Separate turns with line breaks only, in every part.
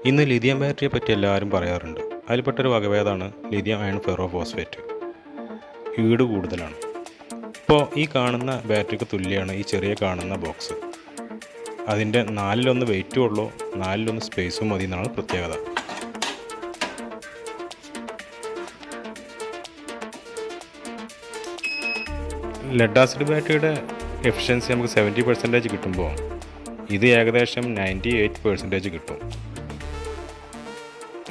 ഇന്ന് ലിഥിയം ബാറ്ററിയെ പറ്റി എല്ലാവരും പറയാറുണ്ട്. അതിൽപ്പെട്ടൊരു വകഭേദമാണ് ലിഥിയം അയൺ ഫെറോ ഫോസ്ഫേറ്റ്. ഈട് കൂടുതലാണ്. ഇപ്പോൾ ഈ കാണുന്ന ബാറ്ററിക്ക് തുല്യമാണ് ഈ ചെറിയ കാണുന്ന ബോക്സ്. അതിൻ്റെ 4-1 വെയിറ്റും ഉള്ളൂ, 4-1 സ്പേസും മതി എന്നാണ് പ്രത്യേകത. ലെഡ് ആസിഡ് ബാറ്ററിയുടെ എഫിഷ്യൻസി നമുക്ക് 70% കിട്ടുമ്പോൾ ഇത് ഏകദേശം 98% കിട്ടും.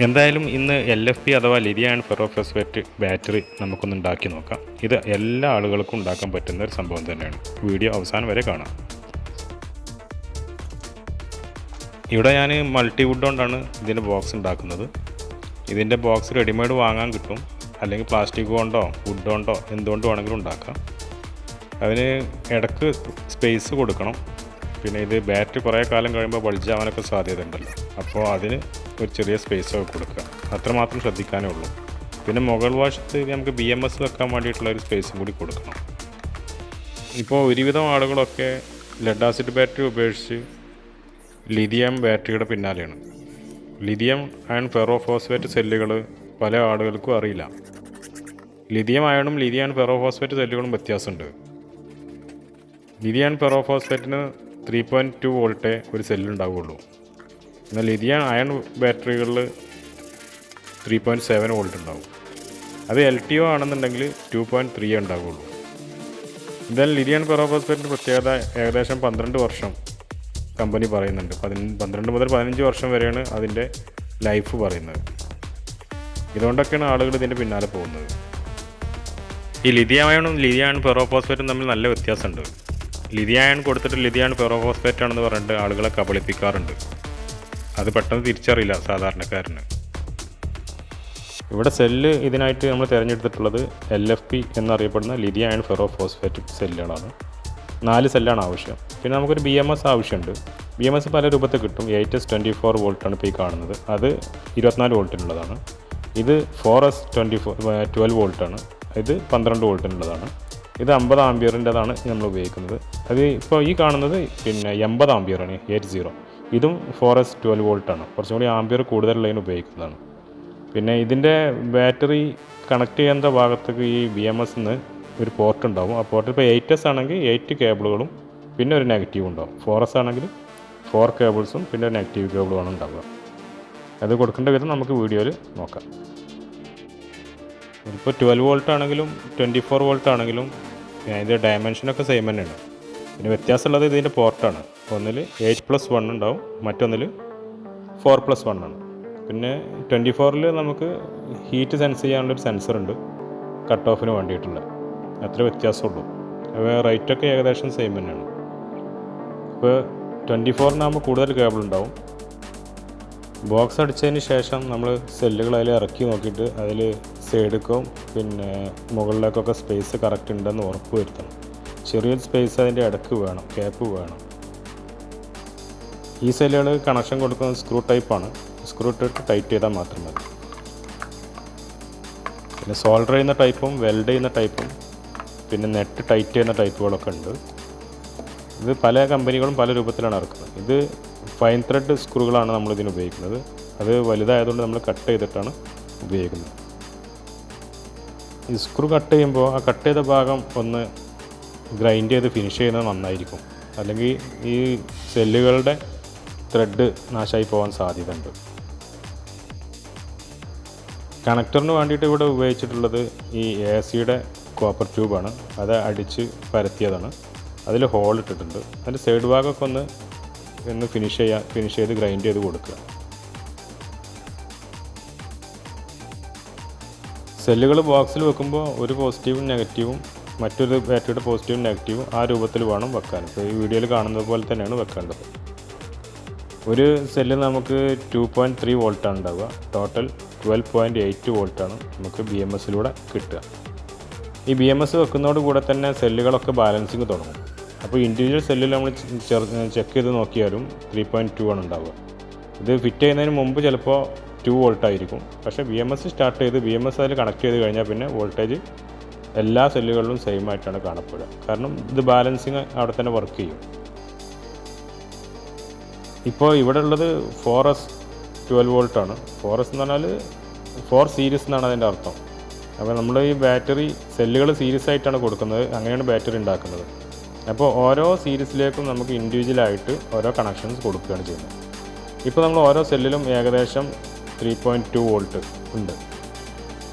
എന്തായാലും ഇന്ന് LFP അഥവാ lithium ion ferro phosphate battery നമുക്കൊന്ന് ഉണ്ടാക്കി നോക്കാം. ഇത് എല്ലാ ആളുകൾക്കും ഉണ്ടാക്കാൻ പറ്റുന്ന ഒരു സംഭവം തന്നെയാണ്. വീഡിയോ അവസാനം വരെ കാണാം. ഇവിടെ ഞാൻ മൾട്ടിവുഡ് കൊണ്ടാണ് ഇതിൻ്റെ ബോക്സ് ഉണ്ടാക്കുന്നത്. ഇതിൻ്റെ ബോക്സ് റെഡിമെയ്ഡ് വാങ്ങാൻ കിട്ടും, അല്ലെങ്കിൽ പ്ലാസ്റ്റിക് കൊണ്ടോ വുഡ് കൊണ്ടോ എന്തുകൊണ്ട് വേണമെങ്കിലും ഉണ്ടാക്കാം. അതിന് ഇടയ്ക്ക് സ്പേസ് കൊടുക്കണം. പിന്നെ ഇത് ബാറ്ററി കുറേ കാലം കഴിയുമ്പോൾ ബൾജാവാനൊക്കെ സാധ്യത ഉണ്ടല്ലോ, അപ്പോൾ അതിന് ഒരു ചെറിയ സ്പേസൊക്കെ കൊടുക്കുക, അത്രമാത്രം ശ്രദ്ധിക്കാനേ ഉള്ളൂ. പിന്നെ മുകൾ വശത്ത് നമുക്ക് BMS വെക്കാൻ വേണ്ടിയിട്ടുള്ള ഒരു സ്പേസും കൂടി കൊടുക്കണം. ഇപ്പോൾ ഒരുവിധം ആളുകളൊക്കെ ലെഡ് ആസിഡ് ബാറ്ററി ഉപേക്ഷിച്ച് ലിഥിയം ബാറ്ററിയുടെ പിന്നാലെയാണ്. ലിഥിയം അയൺ ഫെറോ ഫോസ്ഫേറ്റ് സെല്ലുകൾ പല ആളുകൾക്കും അറിയില്ല. ലിഥിയം അയണും ലിഥിയം അയൺ ഫെറോ ഫോസ്ഫേറ്റ് സെല്ലുകളും വ്യത്യാസമുണ്ട്. ലിഥിയം അയൺ ഫെറോ ഫോസ്ഫേറ്റിന് 3.2 വോൾട്ടേ ഒരു സെല്ലുണ്ടാവുകയുള്ളൂ. എന്നാൽ ലിഥിയം അയൺ ബാറ്ററികളിൽ 3.7 വോൾട്ട് ഉണ്ടാവും. അത് LTO ആണെന്നുണ്ടെങ്കിൽ 2.3 ഉണ്ടാവുകയുള്ളൂ. എന്തായാലും ലിഥിയം അയൺ ഫെറോ ഫോസ്ഫേറ്റിൻ്റെ പ്രത്യേകത ഏകദേശം 12 വർഷം കമ്പനി പറയുന്നുണ്ട്. 12 മുതൽ 15 വർഷം വരെയാണ് അതിൻ്റെ ലൈഫ് പറയുന്നത്. ഇതുകൊണ്ടൊക്കെയാണ് ആളുകൾ ഇതിൻ്റെ പിന്നാലെ പോകുന്നത്. ഈ ലിഥിയം അയണും ലിഥിയം അയൺ ഫെറോ ഫോസ്ഫേറ്റും തമ്മിൽ നല്ല വ്യത്യാസമുണ്ട്. ലിഥിയം അയൺ കൊടുത്തിട്ട് ലിഥിയം അയൺ ഫെറോ ഫോസ്ഫേറ്റ് ആണെന്ന് പറഞ്ഞിട്ട് ആളുകളെ കബളിപ്പിക്കാറുണ്ട്. അത് പെട്ടെന്ന് തിരിച്ചറിയില്ല സാധാരണക്കാരന്. ഇവിടെ സെല്ല് ഇതിനായിട്ട് നമ്മൾ തിരഞ്ഞെടുത്തിട്ടുള്ളത് LFP എന്നറിയപ്പെടുന്ന ലിഥിയം അയൺ ഫെറോ ഫോസ്ഫേറ്റ് സെല്ലുകളാണ്. 4 സെല്ലാണ് ആവശ്യം. പിന്നെ നമുക്കൊരു BMS ആവശ്യമുണ്ട്. BMS പല രൂപത്തിൽ കിട്ടും. 8S24 വോൾട്ടാണ് ഇപ്പോൾ ഈ കാണുന്നത്. അത് 24 വോൾട്ടിനുള്ളതാണ്. ഇത് 4S12 വോൾട്ടാണ്. ഇത് 12 വോൾട്ടിനുള്ളതാണ്. ഇത് 50 ആംപിയറിൻ്റെതാണ് നമ്മൾ ഉപയോഗിക്കുന്നത്. അത് ഇപ്പോൾ ഈ കാണുന്നത് പിന്നെ 80 ആംപിയറാണ് 80. ഇതും 4S12 വോൾട്ടാണ്. കുറച്ചും കൂടി ആംപിയർ കൂടുതലുള്ളതിന് ഉപയോഗിക്കുന്നതാണ്. പിന്നെ ഇതിൻ്റെ ബാറ്ററി കണക്ട് ചെയ്യുന്ന ഭാഗത്തേക്ക് ഈ BMSന്ന് ഒരു പോർട്ട് ഉണ്ടാവും. ആ പോർട്ട് ഇപ്പോൾ 8S ആണെങ്കിൽ 8 കേബിളുകളും പിന്നെ ഒരു നെഗറ്റീവ് ഉണ്ടാവും. 4S ആണെങ്കിൽ 4 കേബിൾസും പിന്നെ ഒരു നെഗറ്റീവ് കേബിളുമാണ് ഉണ്ടാവുക. അത് കൊടുക്കേണ്ട വിധം നമുക്ക് വീഡിയോയിൽ നോക്കാം. ഇപ്പോൾ 12 വോൾട്ട് ആണെങ്കിലും 24 വോൾട്ട് ആണെങ്കിലും ഇതിൻ്റെ ഡയമെൻഷനൊക്കെ സെയിം തന്നെയാണ്. പിന്നെ വ്യത്യാസമുള്ളത് ഇതിൻ്റെ പോർട്ടാണ്. ഒന്നിൽ 8+1 ഉണ്ടാവും, മറ്റൊന്നിൽ 4+1 ആണ്. പിന്നെ 24-ൽ നമുക്ക് ഹീറ്റ് സെൻസ് ചെയ്യാനുള്ളൊരു സെൻസറുണ്ട്, കട്ട് ഓഫിന് വേണ്ടിയിട്ടുള്ള. അത്ര വ്യത്യാസമുള്ളൂ. റേറ്റൊക്കെ ഏകദേശം സെയിം തന്നെയാണ്. ഇപ്പോൾ 24-നാകുമ്പോൾ കൂടുതൽ കേബിൾ ഉണ്ടാവും. ബോക്സ് അടിച്ചതിന് ശേഷം നമ്മൾ സെല്ലുകൾ അതിൽ ഇറക്കി നോക്കിയിട്ട് അതിൽ സൈഡിലേക്കും പിന്നെ മുകളിലേക്കൊക്കെ സ്പേസ് കറക്റ്റ് ഉണ്ടെന്ന് ഉറപ്പ് വരുത്തണം. ചെറിയൊരു സ്പേസ് അതിൻ്റെ ഇടയ്ക്ക് വേണം, ക്യാപ്പ് വേണം. ഈ സെല്ലുകൾ കണക്ഷൻ കൊടുക്കുന്നത് സ്ക്രൂ ടൈപ്പാണ്. സ്ക്രൂ ഇട്ടിട്ട് ടൈറ്റ് ചെയ്താൽ മാത്രം മതി. പിന്നെ സോൾഡർ ചെയ്യുന്ന ടൈപ്പും വെൽഡ് ചെയ്യുന്ന ടൈപ്പും പിന്നെ നെറ്റ് ടൈറ്റ് ചെയ്യുന്ന ടൈപ്പുകളൊക്കെ ഉണ്ട്. ഇത് പല കമ്പനികളും പല രൂപത്തിലാണ് ഇറക്കുന്നത്. ഇത് ഫൈൻ ത്രെഡ് സ്ക്രൂകളാണ് നമ്മളിതിന് ഉപയോഗിക്കുന്നത്. അത് വലുതായതുകൊണ്ട് നമ്മൾ കട്ട് ചെയ്തിട്ടാണ് ഉപയോഗിക്കുന്നത്. ഈ സ്ക്രൂ കട്ട് ചെയ്യുമ്പോൾ ആ കട്ട് ചെയ്ത ഭാഗം ഒന്ന് ഗ്രൈൻഡ് ചെയ്ത് ഫിനിഷ് ചെയ്യുന്നത് നന്നായിരിക്കും. അല്ലെങ്കിൽ ഈ സെല്ലുകളുടെ ത്രെഡ് നാശമായി പോകാൻ സാധ്യത ഉണ്ട്. കണക്ടറിന് വേണ്ടിയിട്ട് ഇവിടെ ഉപയോഗിച്ചിട്ടുള്ളത് ഈ AC-യുടെ കോപ്പർ ട്യൂബാണ്. അത് അടിച്ച് പരത്തിയതാണ്. അതിൽ ഹോൾ ഇട്ടിട്ടുണ്ട്. അതിൻ്റെ സൈഡ് ഭാഗമൊക്കെ ഒന്ന് ഫിനിഷ് ചെയ്ത് ഗ്രൈൻഡ് ചെയ്ത് കൊടുക്കുക. സെല്ലുകൾ ബോക്സിൽ വെക്കുമ്പോൾ ഒരു പോസിറ്റീവും നെഗറ്റീവും മറ്റൊരു ബാറ്ററിയുടെ പോസിറ്റീവും നെഗറ്റീവും ആ രൂപത്തിൽ വേണം വെക്കാൻ. ഇപ്പോൾ ഈ വീഡിയോയിൽ കാണുന്നത് പോലെ തന്നെയാണ് വെക്കേണ്ടത്. ഒരു സെല്ലിൽ നമുക്ക് 2.3 വോൾട്ടാണ് ഉണ്ടാവുക. ടോട്ടൽ 12.8 വോൾട്ടാണ് നമുക്ക് BMSലൂടെ കിട്ടുക. ഈ BMS വെക്കുന്നതോട് കൂടെ തന്നെ സെല്ലുകളൊക്കെ ബാലൻസിങ് തുടങ്ങും. അപ്പോൾ ഇൻഡിവിജ്വൽ സെല്ലിൽ നമ്മൾ ചെക്ക് ചെയ്ത് നോക്കിയാലും 3.2 ആണ് ഉണ്ടാവുക. ഇത് ഫിറ്റ് ചെയ്യുന്നതിന് മുമ്പ് ചിലപ്പോൾ 2 വോൾട്ടായിരിക്കും. പക്ഷേ BMS സ്റ്റാർട്ട് ചെയ്ത് BMS അതിൽ കണക്ട് ചെയ്ത് കഴിഞ്ഞാൽ പിന്നെ വോൾട്ടേജ് എല്ലാ സെല്ലുകളിലും സെയിം ആയിട്ടാണ് കാണപ്പെടുക. കാരണം ഇത് ബാലൻസിങ് അവിടെ തന്നെ വർക്ക് ചെയ്യും. ഇപ്പോൾ ഇവിടെ ഉള്ളത് 4S 12 വോൾട്ടാണ്. 4S എന്ന് പറഞ്ഞാൽ 4 സീരീസ് എന്നാണ് അതിൻ്റെ അർത്ഥം. അപ്പോൾ നമ്മൾ ഈ ബാറ്ററി സെല്ലുകൾ സീരീസ് ആയിട്ടാണ് കൊടുക്കുന്നത്, അങ്ങനെയാണ് ബാറ്ററി ഉണ്ടാക്കുന്നത്. അപ്പോൾ ഓരോ സീരീസിലേക്കും നമുക്ക് ഇൻഡിവിജ്വലായിട്ട് ഓരോ കണക്ഷൻസ് കൊടുക്കുകയാണ് ചെയ്യുന്നത്. ഇപ്പോൾ നമ്മൾ ഓരോ സെല്ലിലും ഏകദേശം 3.2 വോൾട്ട് ഉണ്ട്.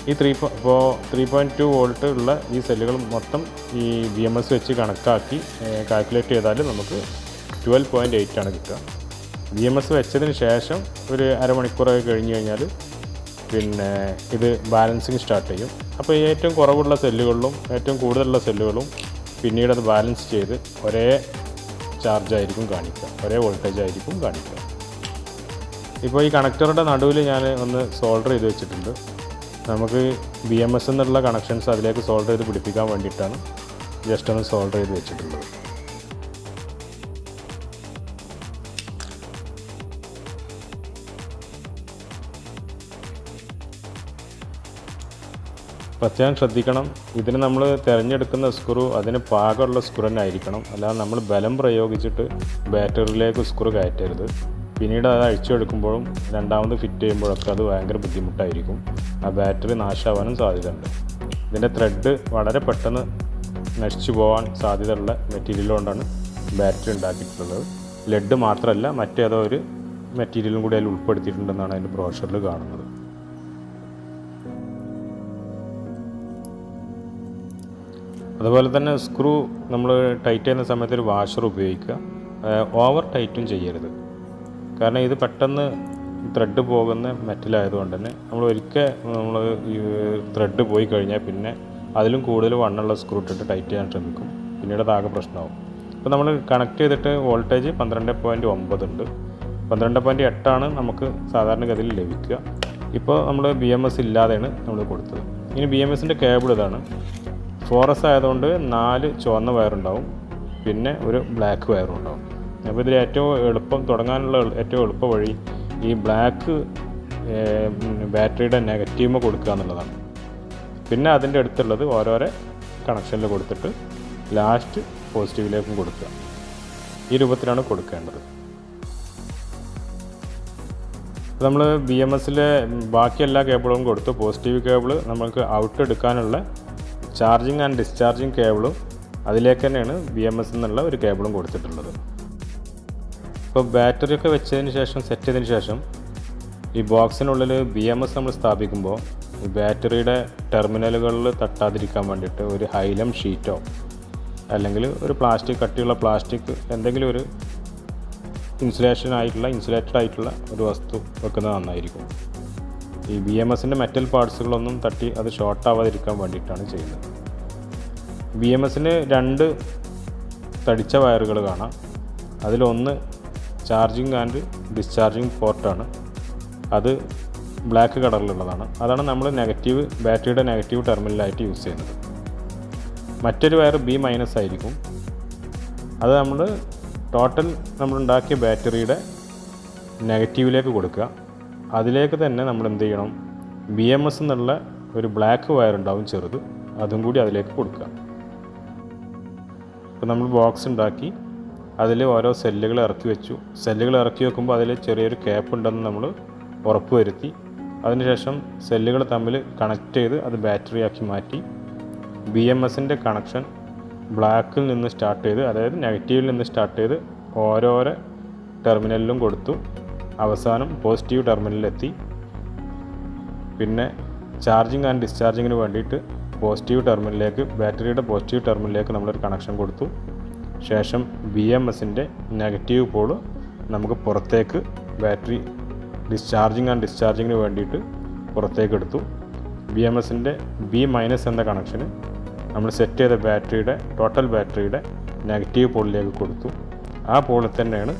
ഈ 3.2 വോൾട്ട് ഉള്ള ഈ സെല്ലുകൾ മൊത്തം ഈ BMS വെച്ച് കണക്കാക്കി കാൽക്കുലേറ്റ് ചെയ്താൽ നമുക്ക് 12.8 ആണ് കിട്ടുക. BMS വെച്ചതിന് ശേഷം ഒരു അരമണിക്കൂറൊക്കെ കഴിഞ്ഞ് കഴിഞ്ഞാൽ പിന്നെ ഇത് ബാലൻസിങ് സ്റ്റാർട്ട് ചെയ്യും. അപ്പോൾ ഏറ്റവും കുറവുള്ള സെല്ലുകളിലും ഏറ്റവും കൂടുതലുള്ള സെല്ലുകളും പിന്നീട് അത് ബാലൻസ് ചെയ്ത് ഒരേ ചാർജായിരിക്കും കാണിക്കുക, ഒരേ വോൾട്ടേജ് ആയിരിക്കും കാണിക്കുക. ഇപ്പോൾ ഈ കണക്ടറുടെ നടുവിൽ ഞാൻ ഒന്ന് സോൾഡർ ചെയ്ത് വെച്ചിട്ടുണ്ട്. നമുക്ക് BMS എന്നുള്ള കണക്ഷൻസ് അതിലേക്ക് സോൾഡർ ചെയ്ത് പിടിപ്പിക്കാൻ വേണ്ടിയിട്ടാണ് ജസ്റ്റ് ഒന്ന് സോൾഡർ ചെയ്ത് വെച്ചിട്ടുള്ളത്. പ്രത്യേകം ശ്രദ്ധിക്കണം, ഇതിന് നമ്മൾ തിരഞ്ഞെടുക്കുന്ന സ്ക്രൂ അതിന് പാകമുള്ള സ്ക്രൂ തന്നെ ആയിരിക്കണം. അല്ലാതെ നമ്മൾ ബലം പ്രയോഗിച്ചിട്ട് ബാറ്ററിയിലേക്ക് സ്ക്രൂ കയറ്റരുത്. പിന്നീട് അത് അഴിച്ചെടുക്കുമ്പോഴും രണ്ടാമത് ഫിറ്റ് ചെയ്യുമ്പോഴൊക്കെ അത് ഭയങ്കര ബുദ്ധിമുട്ടായിരിക്കും. ആ ബാറ്ററി നാശമാവാനും സാധ്യതയുണ്ട്. ഇതിൻ്റെ ത്രെഡ് വളരെ പെട്ടെന്ന് നശിച്ചു പോകാൻ സാധ്യതയുള്ള മെറ്റീരിയൽ കൊണ്ടാണ് ബാറ്ററി ഉണ്ടാക്കിയിട്ടുള്ളത്. ലെഡ് മാത്രമല്ല, മറ്റേതോ ഒരു മെറ്റീരിയലും കൂടി അതിൽ ഉൾപ്പെടുത്തിയിട്ടുണ്ടെന്നാണ് അതിൻ്റെ ബ്രോഷറിൽ കാണുന്നത്. അതുപോലെ തന്നെ സ്ക്രൂ നമ്മൾ ടൈറ്റ് ചെയ്യുന്ന സമയത്ത് ഒരു വാഷർ ഉപയോഗിക്കുക. ഓവർ ടൈറ്റും ചെയ്യരുത്. കാരണം ഇത് പെട്ടെന്ന് ത്രെഡ് പോകുന്ന മെറ്റലായതുകൊണ്ട് തന്നെ നമ്മൾ ഈ ത്രെഡ് പോയി കഴിഞ്ഞാൽ പിന്നെ അതിലും കൂടുതൽ വണ്ണുള്ള സ്ക്രൂ ഇട്ടിട്ട് ടൈറ്റ് ചെയ്യാൻ ശ്രമിക്കും. പിന്നീട് അതാകെ പ്രശ്നമാവും. ഇപ്പോൾ നമ്മൾ കണക്ട് ചെയ്തിട്ട് വോൾട്ടേജ് 12.9 ഉണ്ട്. 12.8 നമുക്ക് സാധാരണഗതിയിൽ ലഭിക്കുക. ഇപ്പോൾ നമ്മൾ BMS ഇല്ലാതെയാണ് നമ്മൾ കൊടുത്തത്. ഇനി BMSൻ്റെ കേബിൾ ഇതാണ്. 4S ആയതുകൊണ്ട് 4 ചുവന്ന വയറുണ്ടാവും, പിന്നെ ഒരു ബ്ലാക്ക് വയറും ഉണ്ടാവും. അപ്പോൾ ഇതിൽ തുടങ്ങാനുള്ള ഏറ്റവും എളുപ്പ വഴി ഈ ബ്ലാക്ക് ബാറ്ററിയുടെ നെഗറ്റീവ് കൊടുക്കുക എന്നുള്ളതാണ്. പിന്നെ അതിൻ്റെ അടുത്തുള്ളത് ഓരോരോ കണക്ഷനിൽ കൊടുത്തിട്ട് ലാസ്റ്റ് പോസിറ്റീവിലേക്കും കൊടുക്കുക. ഈ രൂപത്തിലാണ് കൊടുക്കേണ്ടത്. നമ്മൾ BMSലെ ബാക്കി എല്ലാ കേബിളും കൊടുത്തു. പോസിറ്റീവ് കേബിൾ നമുക്ക് ഔട്ട് എടുക്കാനുള്ള ചാർജിങ് ആൻഡ് ഡിസ്ചാർജിങ് കേബിളും അതിലേക്ക് തന്നെയാണ് BMS എന്നുള്ള ഒരു കേബിളും കൊടുത്തിട്ടുള്ളത്. ഇപ്പോൾ ബാറ്ററിയൊക്കെ വെച്ചതിന് ശേഷം സെറ്റ് ചെയ്തതിന് ശേഷം ഈ ബോക്സിനുള്ളിൽ BMS നമ്മൾ സ്ഥാപിക്കുമ്പോൾ ഈ ബാറ്ററിയുടെ ടെർമിനലുകളിൽ തട്ടാതിരിക്കാൻ വേണ്ടിയിട്ട് ഒരു ഹൈലം ഷീറ്റോ അല്ലെങ്കിൽ ഒരു കട്ടിയുള്ള പ്ലാസ്റ്റിക് എന്തെങ്കിലും ഒരു ഇൻസുലേറ്റഡ് ആയിട്ടുള്ള ഒരു വസ്തു വെക്കുന്നത് നന്നായിരിക്കും. ഈ BMSൻ്റെ മെറ്റൽ പാർട്സുകളൊന്നും തട്ടി അത് ഷോർട്ട് ആവാതിരിക്കാൻ വേണ്ടിയിട്ടാണ് ചെയ്യുന്നത്. BMSന് 2 തടിച്ച വയറുകൾ കാണാം. അതിലൊന്ന് ചാർജിങ് ആൻഡ് ഡിസ്ചാർജിങ് പോർട്ടാണ്. അത് ബ്ലാക്ക് കളറിലുള്ളതാണ്. അതാണ് നമ്മൾ ബാറ്ററിയുടെ നെഗറ്റീവ് ടെർമിനലായിട്ട് യൂസ് ചെയ്യുന്നത്. മറ്റൊരു വയർ B- ആയിരിക്കും. അത് നമ്മളുണ്ടാക്കിയ ബാറ്ററിയുടെ നെഗറ്റീവിലേക്ക് കൊടുക്കുക. അതിലേക്ക് തന്നെ നമ്മൾ എന്ത് ചെയ്യണം, BMS എന്നുള്ള ഒരു ബ്ലാക്ക് വയർ ഉണ്ടാവും ചെറുത്, അതും കൂടി അതിലേക്ക് കൊടുക്കുക. അപ്പോൾ നമ്മൾ ബോക്സ് ഉണ്ടാക്കി അതിൽ ഓരോ സെല്ലുകൾ ഇറക്കി വെച്ചു. സെല്ലുകൾ ഇറക്കി വെക്കുമ്പോൾ അതിൽ ചെറിയൊരു ക്യാപ്പ് ഉണ്ടെന്ന് നമ്മൾ ഉറപ്പ് വരുത്തി. അതിനുശേഷം സെല്ലുകൾ തമ്മിൽ കണക്ട് ചെയ്ത് അത് ബാറ്ററിയാക്കി മാറ്റി. BMSൻ്റെ കണക്ഷൻ ബ്ലാക്കിൽ നിന്ന് സ്റ്റാർട്ട് ചെയ്ത്, അതായത് നെഗറ്റീവിൽ നിന്ന് സ്റ്റാർട്ട് ചെയ്ത് ഓരോരോ ടെർമിനലിലും കൊടുത്തു. അവസാനം പോസിറ്റീവ് ടെർമിനലിലെത്തി. പിന്നെ ചാർജിങ് ആൻഡ് ഡിസ്ചാർജിങ്ങിന് വേണ്ടിയിട്ട് ബാറ്ററിയുടെ പോസിറ്റീവ് ടെർമിനലിലേക്ക് നമ്മളൊരു കണക്ഷൻ കൊടുത്തു. ശേഷം BMSൻ്റെ നെഗറ്റീവ് പോള് നമുക്ക് പുറത്തേക്ക് ബാറ്ററി ചാർജിങ് ആൻഡ് ഡിസ്ചാർജിങ്ങിന് വേണ്ടിയിട്ട് പുറത്തേക്ക് എടുത്തു. BMSൻ്റെ B- എന്ന കണക്ഷന് നമ്മൾ സെറ്റ് ചെയ്ത ടോട്ടൽ ബാറ്ററിയുടെ നെഗറ്റീവ് പോളിലേക്ക് കൊടുത്തു. ആ പോളിൽ തന്നെയാണ്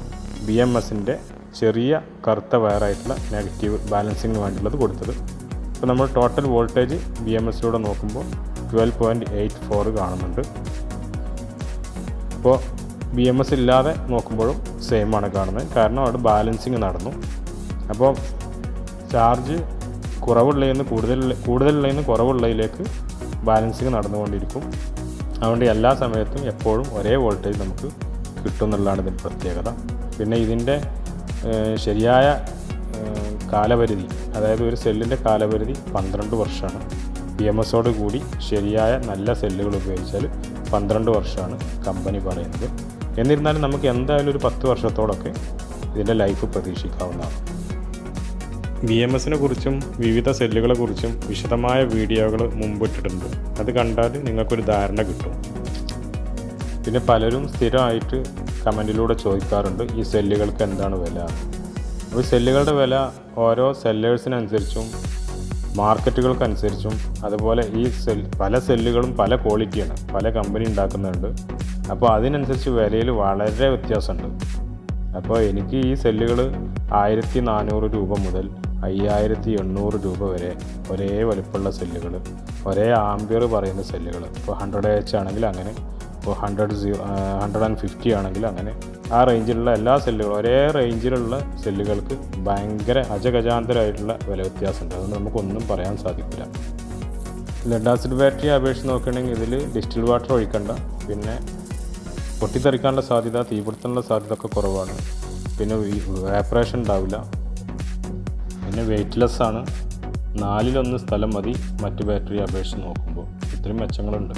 BMSൻ്റെ ചെറിയ കറുത്ത വയറായിട്ടുള്ള നെഗറ്റീവ് ബാലൻസിങ്ങിന് വേണ്ടിയുള്ളത് കൊടുത്തത്. അപ്പോൾ നമ്മൾ ടോട്ടൽ വോൾട്ടേജ് BMSലൂടെ നോക്കുമ്പോൾ 12.84 കാണുന്നുണ്ട്. ഇപ്പോൾ BMS ഇല്ലാതെ നോക്കുമ്പോഴും സെയിമാണ് കാണുന്നത്. കാരണം അവിടെ ബാലൻസിങ് നടന്നു. അപ്പോൾ ചാർജ് കുറവുള്ളതിന് കൂടുതലുള്ളതിന് കുറവുള്ളതിലേക്ക് ബാലൻസിങ് നടന്നുകൊണ്ടിരിക്കും. അതുകൊണ്ട് എല്ലാ സമയത്തും എപ്പോഴും ഒരേ വോൾട്ടേജ് നമുക്ക് കിട്ടും എന്നുള്ളതാണ് ഇതിൻ്റെ പ്രത്യേകത. പിന്നെ ഇതിൻ്റെ ശരിയായ കാലപരിധി, അതായത് ഒരു സെല്ലിൻ്റെ കാലപരിധി 12 വർഷമാണ്. BMSോട് കൂടി ശരിയായ നല്ല സെല്ലുകൾ ഉപയോഗിച്ചാൽ 12 വർഷമാണ് കമ്പനി പറയുന്നത്. എന്നിരുന്നാലും നമുക്ക് എന്തായാലും ഒരു 10 വർഷത്തോടൊക്കെ ഇതിൻ്റെ ലൈഫ് പ്രതീക്ഷിക്കാവുന്നതാണ്. BMSനെ കുറിച്ചും വിവിധ സെല്ലുകളെ കുറിച്ചും വിശദമായ വീഡിയോകൾ മുമ്പിട്ടിട്ടുണ്ട്. അത് കണ്ടാൽ നിങ്ങൾക്കൊരു ധാരണ കിട്ടും. പിന്നെ പലരും സ്ഥിരമായിട്ട് കമൻറ്റിലൂടെ ചോദിക്കാറുണ്ട് ഈ സെല്ലുകൾക്ക് എന്താണ് വില. അപ്പോൾ സെല്ലുകളുടെ വില ഓരോ സെല്ലേഴ്സിനനുസരിച്ചും മാർക്കറ്റുകൾക്കനുസരിച്ചും, അതുപോലെ ഈ പല സെല്ലുകളും പല ക്വാളിറ്റിയാണ്, പല കമ്പനി ഉണ്ടാക്കുന്നുണ്ട്. അപ്പോൾ അതിനനുസരിച്ച് വിലയിൽ വളരെ വ്യത്യാസമുണ്ട്. അപ്പോൾ എനിക്ക് ഈ സെല്ലുകൾ 1400 രൂപ മുതൽ 5800 രൂപ വരെ ഒരേ വലുപ്പമുള്ള സെല്ലുകൾ, ഒരേ ആംബിയർ പറയുന്ന സെല്ലുകൾ, ഇപ്പോൾ 100 ആണെങ്കിൽ അങ്ങനെ, ഇപ്പോൾ 150 ആണെങ്കിൽ അങ്ങനെ, ആ റേഞ്ചിലുള്ള എല്ലാ സെല്ലുകളും, ഒരേ റേഞ്ചിലുള്ള സെല്ലുകൾക്ക് ഭയങ്കര അജഗജാന്തരമായിട്ടുള്ള വില വ്യത്യാസമുണ്ട്. അതുകൊണ്ട് നമുക്കൊന്നും പറയാൻ സാധിക്കില്ല. ലെഡ് ആസിഡ് ബാറ്ററി അപേക്ഷിച്ച് നോക്കുകയാണെങ്കിൽ ഇതിൽ ഡിസ്റ്റിൽ വാട്ടർ ഒഴിക്കണ്ട, പിന്നെ പൊട്ടിത്തെറിക്കാനുള്ള സാധ്യത, തീപിടുത്താനുള്ള സാധ്യത ഒക്കെ കുറവാണ്. പിന്നെ വാപ്പറേഷൻ ഉണ്ടാവില്ല. പിന്നെ വെയ്റ്റ്ലെസ് ആണ്. 4/1 സ്ഥലം മതി മറ്റ് ബാറ്ററി അപേക്ഷിച്ച് നോക്കുമ്പോൾ. ഇത്രയും മെച്ചങ്ങളുണ്ട്.